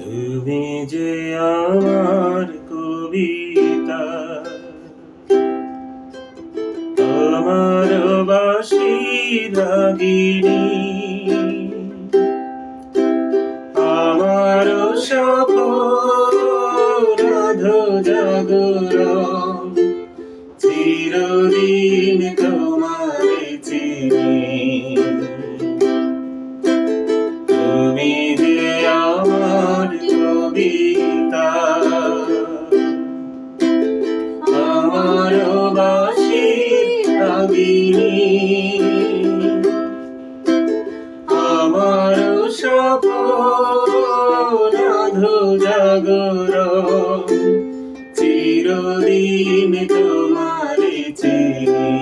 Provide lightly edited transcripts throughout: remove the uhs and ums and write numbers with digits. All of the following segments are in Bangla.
তুমি যে আমার কবিতা, আমার বাঁশির রাগিনী, আমার সপরাধ জাগরণ, চিরদিন তোমারে চিনি। তুমি যে আমার কবিতা, আমার বাঁশির রাগিনী, আমার সপরাধ জাগরণ, চিরদিন তোমারে চিনি।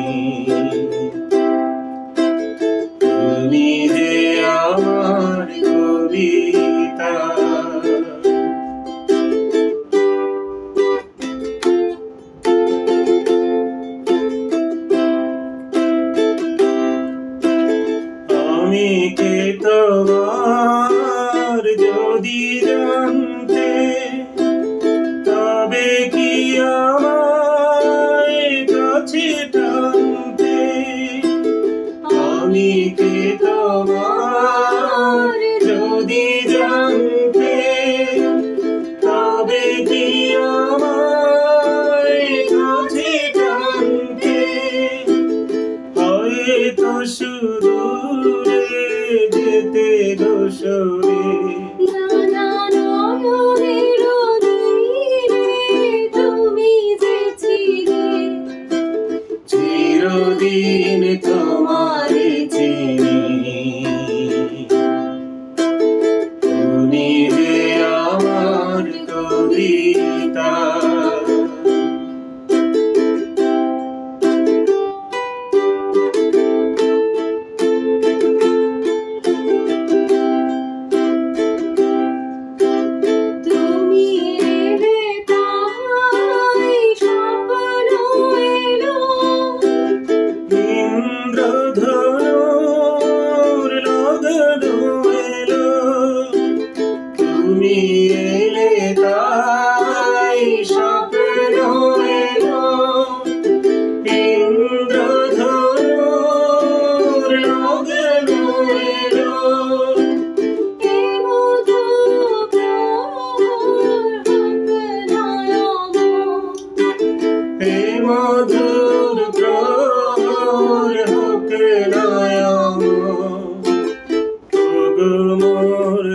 তুমি যে আমার কবিতা। আমি কে তোমার যদি জানতে, তবে কি আমায় কাছে টানতে। আমি কে তোমার যদি জানতে, তবে কি আমায় কাছে টানতে। হয়তো সুদূরে যেতে দোসরে, চিরদিন তোমারে চিনি। তুমি যে আমার কবিতা। তুমি এলে তাই স্বপ্ন এলো, ইন্দ্রধনুর লগন এলো। এ মধুর প্রহর হোক নয়ন, ওগো মোর